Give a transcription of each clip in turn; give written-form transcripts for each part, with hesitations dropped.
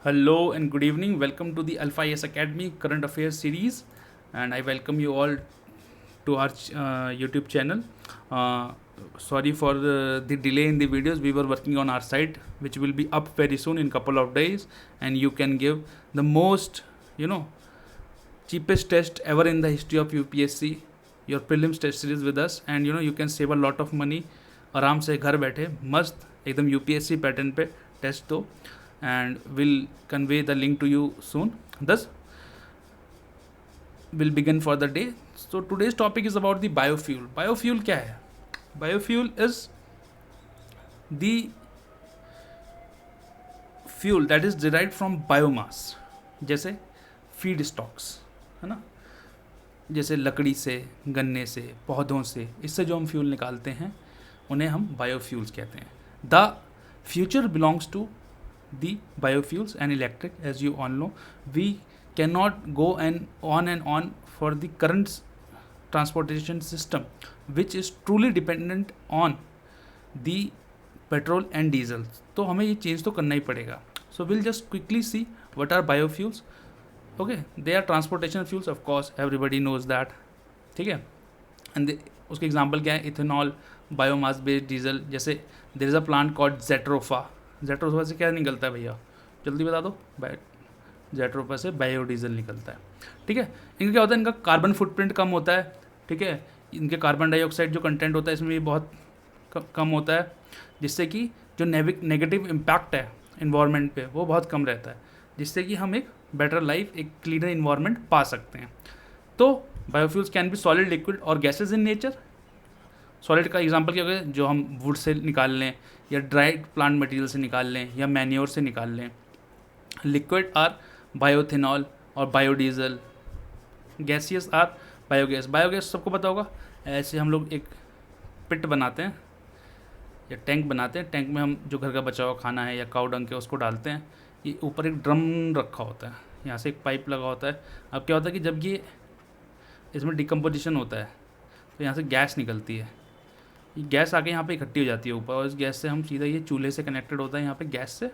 Hello and good evening. Welcome to the Alpha IS Academy Current Affairs series, and I welcome you all to our YouTube channel. Uh, Sorry for the delay in the videos. We were working on our site, which will be up very soon in couple of days, and you can give the most, cheapest test ever in the history of UPSC, your prelims test series with us, and you can save a lot of money. आराम से घर बैठे मस्त एकदम UPSC pattern पे test दो and we'll convey the link to you soon. Thus, we'll begin for the day. So today's topic is about the biofuel. Biofuel क्या है? Biofuel is the fuel that is derived from biomass, जैसे feed stocks, है ना, जैसे लकड़ी से, गन्ने से, पौधों से, इससे जो हम फ्यूल निकालते हैं उन्हें हम बायोफ्यूल्स कहते हैं. The future belongs to the biofuels and electric. As you all know, we cannot go and on for the current transportation system which is truly dependent on the petrol and diesel. तो हमें ये change तो करना ही पड़ेगा. So we'll just quickly see what are biofuels. Okay, they are transportation fuels, of course everybody knows that. ठीक है, and उसके example क्या है? Ethanol, biomass based diesel. जैसे there is a plant called jatropha. Jatropha से क्या निकलता है भैया, जल्दी बता दो. जेट्रोफा से बायोडीजल निकलता है. ठीक है, इनका क्या होता है? इनका कार्बन फुटप्रिंट कम होता है. ठीक है, इनके कार्बन डाइऑक्साइड जो कंटेंट होता है इसमें भी बहुत कम होता है, जिससे कि जो नेगेटिव इम्पैक्ट है इन्वायरमेंट पे वो बहुत कम रहता है, जिससे कि हम एक बेटर लाइफ, एक क्लीनर इन्वायरमेंट पा सकते हैं. तो biofuels can be solid, liquid और गैसेज इन नेचर. सॉलिड का एग्जांपल क्या होगा? जो हम वुड से निकाल लें या ड्राइड प्लांट मटेरियल से निकाल लें या मैन्योर से निकाल लें. लिक्विड आर बायोथेनॉल और biodiesel. Gaseous are biogas. Biogas सबको पता होगा. ऐसे हम लोग एक पिट बनाते हैं या टैंक बनाते हैं. टैंक में हम जो घर का बचा हुआ खाना है या काऊ डंग के उसको डालते हैं. ये ऊपर एक ड्रम रखा होता है, यहाँ से एक पाइप लगा होता है. अब क्या होता है कि जब ये इसमें डिकम्पोजिशन होता है तो यहाँ से गैस निकलती है. ये गैस आके यहाँ पे इकट्ठी हो जाती है ऊपर, और इस गैस से हम सीधा, ये चूल्हे से कनेक्टेड होता है यहाँ पे गैस से,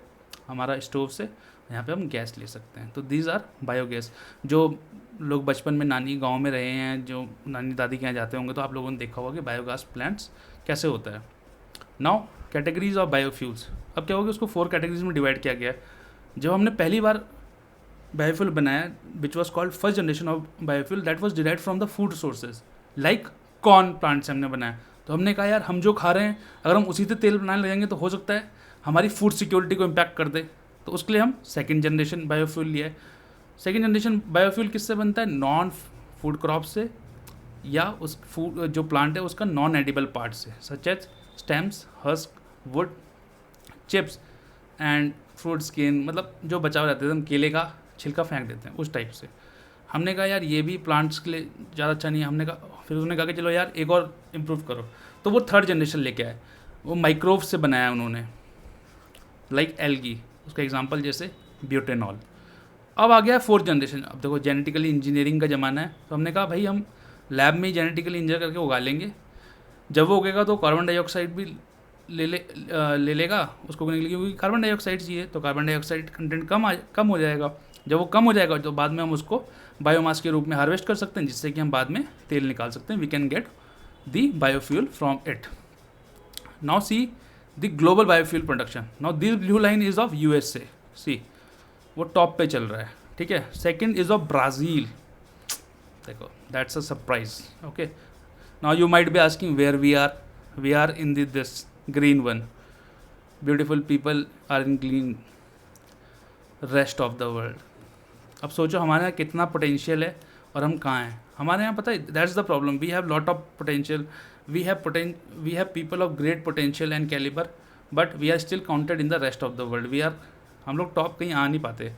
हमारा स्टोव से, यहाँ पे हम गैस ले सकते हैं. तो दीज आर बायोगैस. जो लोग बचपन में नानी गांव में रहे हैं, जो नानी दादी के यहाँ जाते होंगे, तो आप लोगों ने देखा होगा कि बायोगैस प्लांट्स कैसे होता है. Now categories of biofuels. अब क्या होगा, उसको 4 कैटेगरीज में डिवाइड किया गया है. जब हमने पहली बार बायोफ्यूल बनाया, which was called first generation of biofuel, that was derived from the food sources like corn plant से हमने बनाया. तो हमने कहा यार, हम जो खा रहे हैं अगर हम उसी से तेल बनाने लगेंगे तो हो सकता है हमारी फूड सिक्योरिटी को इम्पैक्ट कर दे. तो उसके लिए हम सेकंड जनरेशन बायोफ्यूल लिया है. सेकंड जनरेशन बायोफ्यूल किससे बनता है? नॉन फूड क्रॉप से, या उस फूड जो प्लांट है उसका नॉन एडिबल पार्ट से, such as stems, husk, wood, chips and fruit skin. मतलब जो बचा हुआ रहता है, हम केले का छिलका फेंक देते हैं, उस टाइप से. हमने कहा यार ये भी प्लांट्स के लिए ज़्यादा अच्छा नहीं है. हमने कहा, फिर उन्होंने कहा कि चलो यार एक और इम्प्रूव करो. तो वो थर्ड जनरेशन लेके आए. वो माइक्रोव से बनाया उन्होंने, लाइक एल्गी. उसका एग्जांपल जैसे ब्यूटेनॉल. अब आ गया फोर्थ जनरेशन. अब देखो, जेनेटिकली इंजीनियरिंग का ज़माना है, तो हमने कहा भाई हम लैब में ही जेनेटिकली इंजीनियर करके उगा लेंगे. जब वो उगेगा तो कार्बन डाइऑक्साइड भी ले लेगा उसको उगने के लिए, क्योंकि कार्बन डाइऑक्साइड चाहिए, तो कार्बन डाइऑक्साइड कंटेंट कम हो जाएगा. जब वो कम हो जाएगा तो बाद में हम उसको बायोमास के रूप में हार्वेस्ट कर सकते हैं, जिससे कि हम बाद में तेल निकाल सकते हैं. We can get the biofuel from it. Now see the global biofuel production. Now this blue line is of USA. See वो टॉप पे चल रहा है. ठीक है, सेकंड इज ऑफ ब्राज़ील. देखो, that's a surprise. Okay, now you might be asking where we are in this green one. Beautiful people are in green rest of the world. अब सोचो हमारे यहाँ कितना पोटेंशियल है और हम कहाँ हैं. हमारे यहाँ पता है, that's the problem. We have lot of potential, we have people of great potential and calibre, but we are still counted in the rest of the world. हम लोग टॉप कहीं आ नहीं पाते.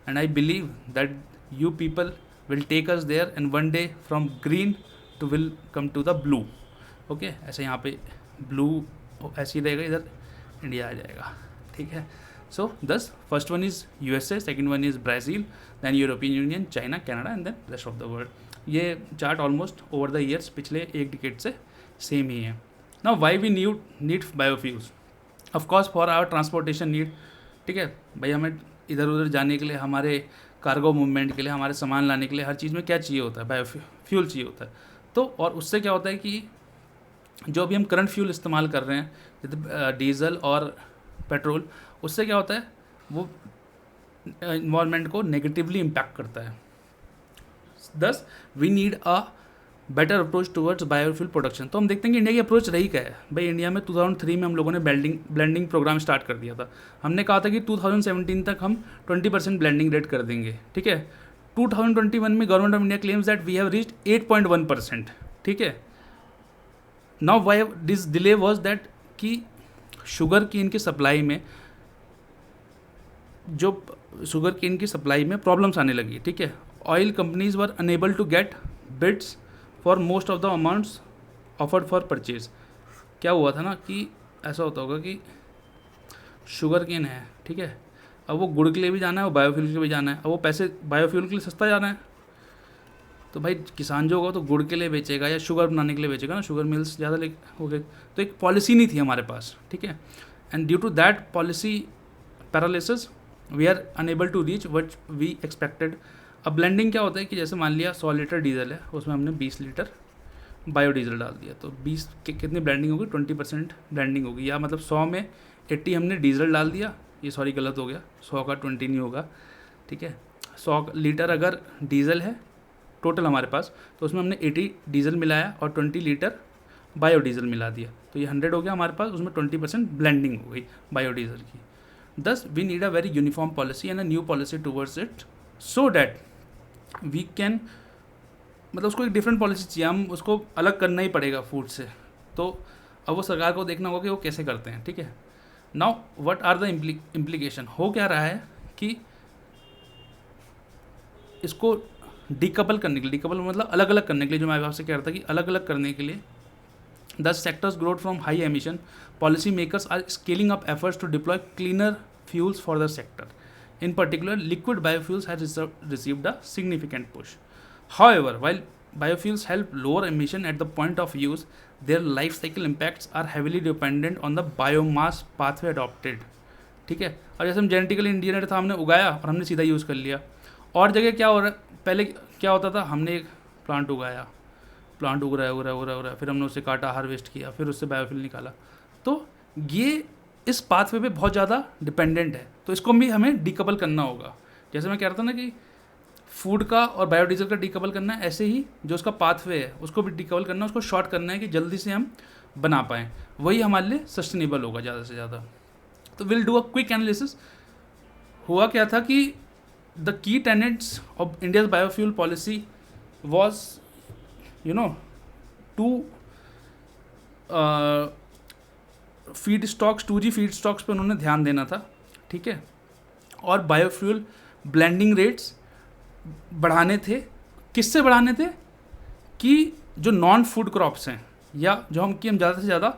And I believe that you people will take us there, and one day from green to will come to the blue. Okay, ऐसे यहाँ पे blue ऐसे ही रहेगा, इधर इंडिया आ जाएगा. ठीक है. So thus first one is USA, second one is Brazil, then European Union, China, Canada and then rest of the world. ये chart almost over the years पिछले एक डिकेड से सेम ही है. Now why we need biofuels? Of course for our transportation need. ठीक है भाई, हमें इधर उधर जाने के लिए, हमारे कार्गो मूवमेंट के लिए, हमारे सामान लाने के लिए, हर चीज़ में क्या चाहिए होता है, बायोफ्यूल चाहिए होता है। तो और उससे क्या होता है कि जो अभी हम करंट फ्यूल इस्तेमाल कर रहे हैं, जैसे डीजल और पेट्रोल, उससे क्या होता है, वो इन्वायरमेंट को नेगेटिवली इम्पैक्ट करता है। Thus we need a better approach towards biofuel production. तो हम देखते हैं कि इंडिया की अप्रोच रही क्या है। भाई इंडिया में 2003 में हम लोगों ने ब्लेंडिंग प्रोग्राम स्टार्ट कर दिया था। हमने कहा था कि 2017 तक हम 20% ब्लेंडिंग रेट कर देंगे, ठीक है। 2021 में government of India claims that we have reached 8.1%, ठीक है। Now why this delay was that कि शुगर केन की सप्लाई में प्रॉब्लम्स आने लगी, ठीक है। Oil companies were unable to get bids for most of the amounts offered for purchase. क्या हुआ था ना कि ऐसा होता होगा कि शुगर केन है, ठीक है, अब वो गुड़ के लिए भी जाना है और बायोफ्यूल के लिए भी जाना है। अब वो पैसे बायोफ्यूल के लिए सस्ता जाना है, तो भाई किसान जो होगा तो गुड़ के लिए बेचेगा या शुगर बनाने के लिए बेचेगा ना, शुगर मिल्स ज़्यादा हो गए। तो एक पॉलिसी नहीं थी हमारे पास, ठीक है। And due to that policy paralysis we are unable to reach what we expected. अब ब्लेंडिंग क्या होता है कि जैसे मान लिया 100 लीटर डीजल है, उसमें हमने 20 लीटर बायोडीजल डाल दिया, तो 20 कितनी ब्लेंडिंग होगी, 20% ब्लेंडिंग होगी। या मतलब 100 में 80 हमने डीजल डाल दिया, ये सॉरी गलत हो गया, 100 का 20 नहीं होगा, ठीक है। 100 लीटर अगर डीजल है टोटल हमारे पास, तो उसमें हमने 80 डीजल मिलाया और 20 लीटर बायोडीजल मिला दिया, तो ये 100 हो गया हमारे पास। उसमें 20% ब्लेंडिंग हो गई बायोडीजल की। Thus we need a very uniform policy and a new policy towards it so that we can, मतलब उसको एक डिफरेंट पॉलिसी चाहिए, हम उसको अलग करना ही पड़ेगा फूड से। तो अब वो सरकार को देखना होगा कि वो कैसे करते हैं, ठीक है। Now what are the implication, हो क्या रहा है कि इसको डीकपल करने के लिए, डीकपल मतलब अलग अलग करने के लिए, जो मैं आपसे कह रहा था कि अलग अलग करने के लिए, the sectors growth from high emission policy makers are scaling up efforts to deploy cleaner fuels for the sector. In particular, liquid biofuels has received a significant push. However, while biofuels help lower emission at the point of use, their life cycle impacts are heavily dependent on the biomass pathway adopted. ठीक है, और जैसे हम genetically engineer था, हमने उगाया और हमने सीधा यूज़ कर लिया। और जगह क्या हो रहा है, पहले क्या होता था, हमने एक प्लांट उगाया, प्लांट उग रहा है, फिर हमने उसे काटा, हार्वेस्ट किया, फिर उससे बायोफ्यूल निकाला। तो ये इस पाथवे पे बहुत ज़्यादा डिपेंडेंट है, तो इसको भी हमें डीकपल करना होगा। जैसे मैं कह रहा था ना कि फूड का और बायोडीजल का डीकपल करना है, ऐसे ही जो उसका पाथवे है उसको भी डीकपल करना है, उसको शॉर्ट करना है कि जल्दी से हम बना पाएँ, वही हमारे लिए सस्टेनेबल होगा ज़्यादा से ज़्यादा। तो will do a quick analysis. हुआ क्या था कि द की tenets of India's biofuel policy was to feed stocks, 2G feed stocks पर उन्होंने ध्यान देना था, ठीक है, और बायोफ्यूल ब्लेंडिंग रेट्स बढ़ाने थे। किससे बढ़ाने थे कि जो नॉन फूड क्रॉप्स हैं, या जो हम ज़्यादा से ज़्यादा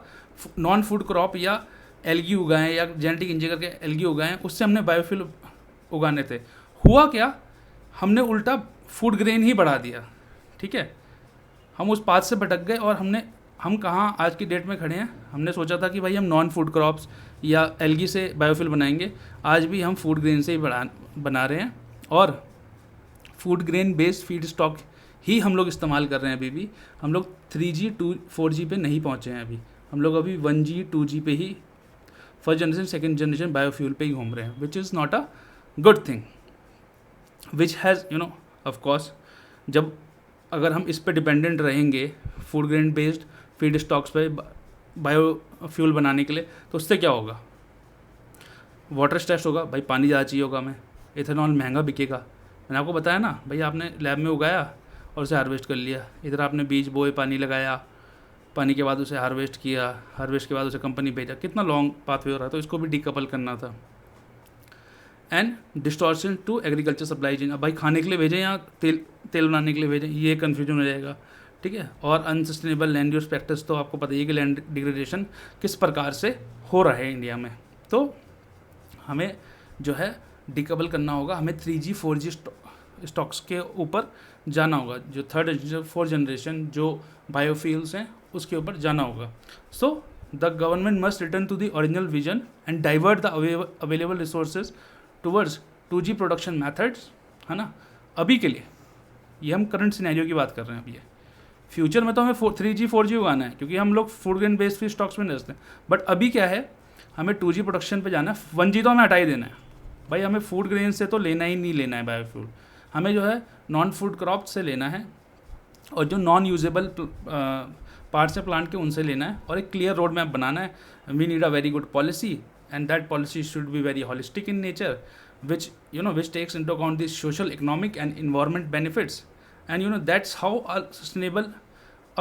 नॉन फूड क्रॉप या एल्गी उगाएं या जेनेटिक इंजीनियर करके एल्गी उगाएं, उससे हमने बायोफ्यूल उगाने थे। हुआ क्या, हमने उल्टा फूड ग्रेन ही बढ़ा दिया, ठीक है। हम उस पाथ से भटक गए और हम कहाँ आज की डेट में खड़े हैं। हमने सोचा था कि भाई हम नॉन फूड क्रॉप्स या एल्गी से बायोफ्यूल बनाएंगे, आज भी हम फूड ग्रेन से ही बना रहे हैं, और food grain based feedstock ही हम लोग इस्तेमाल कर रहे हैं। अभी भी हम लोग 3G 4G पे नहीं पहुँचे हैं, अभी हम लोग अभी 1G 2G पे ही, first generation second generation biofuel पे ही घूम रहे हैं, which is not a good thing, which has of course, जब अगर हम इस पे डिपेंडेंट रहेंगे food grain based feedstocks पे बायोफ्यूल बनाने के लिए, तो उससे क्या होगा, वाटर स्ट्रेस होगा, भाई पानी ज़्यादा चाहिए होगा हमें, इथेनॉल महंगा बिकेगा। मैंने आपको बताया ना भाई, आपने लैब में उगाया और उसे हार्वेस्ट कर लिया, इधर आपने बीज बोए, पानी लगाया, पानी के बाद उसे हार्वेस्ट किया, हार्वेस्ट के बाद उसे कंपनी भेजा, कितना लॉन्ग पाथवे हो रहा है। तो इसको भी डीकपल करना था। And distortion to agriculture supply chain, अब भाई खाने के लिए भेजें या तेल बनाने के लिए भेजें, ये कन्फ्यूजन हो जाएगा, ठीक है। और अनसस्टेनेबल लैंड यूज प्रैक्टिस, तो आपको पता ही है कि लैंड डिग्रेडेशन किस प्रकार से हो रहा है इंडिया में। तो हमें जो है डीकपल करना होगा, हमें 3G 4G स्टॉक्स के ऊपर जाना होगा, जो थर्ड फोर्थ जनरेशन जो बायोफ्यूल्स हैं उसके ऊपर जाना होगा। So the government must return to the original vision and divert the available resources towards 2G production methods, है ना, अभी के लिए, ये हम करंट सिनेरियो की बात कर रहे हैं अभी, फ्यूचर में तो हमें 3G 4G उगाना है क्योंकि हम लोग food grain based feed stocks में रहते हैं, बट अभी क्या है, हमें 2G प्रोडक्शन पे जाना है, 1G तो हमें हटा ही देना है भाई, हमें फूड ग्रेन से तो लेना ही नहीं लेना है बायोफ्यूल, हमें जो है नॉन फूड क्रॉप से लेना है और जो नॉन यूजेबल पार्ट्स है प्लांट के उनसे लेना है, और एक क्लियर रोड मैप बनाना है. We need a very good policy and that policy should be very holistic in nature, which takes into account the social, economic and environment benefits, and that's how a sustainable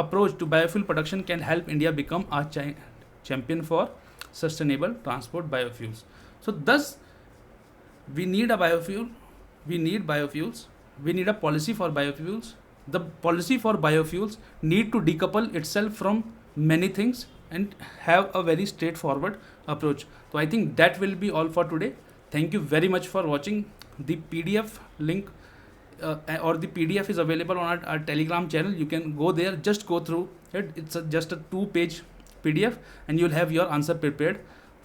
approach to biofuel production can help India become a champion for sustainable transport biofuels. So thus we need a biofuel, we need biofuels, we need a policy for biofuels. The policy for biofuels need to decouple itself from many things and have a very straightforward approach. So I think that will be all for today. Thank you very much for watching. The PDF link or the PDF is available on our Telegram channel. You can go there, just go through it. It's just a 2-page PDF and you'll have your answer prepared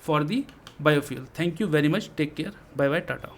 for the biofuel. Thank you very much. Take care. Bye bye. Tata.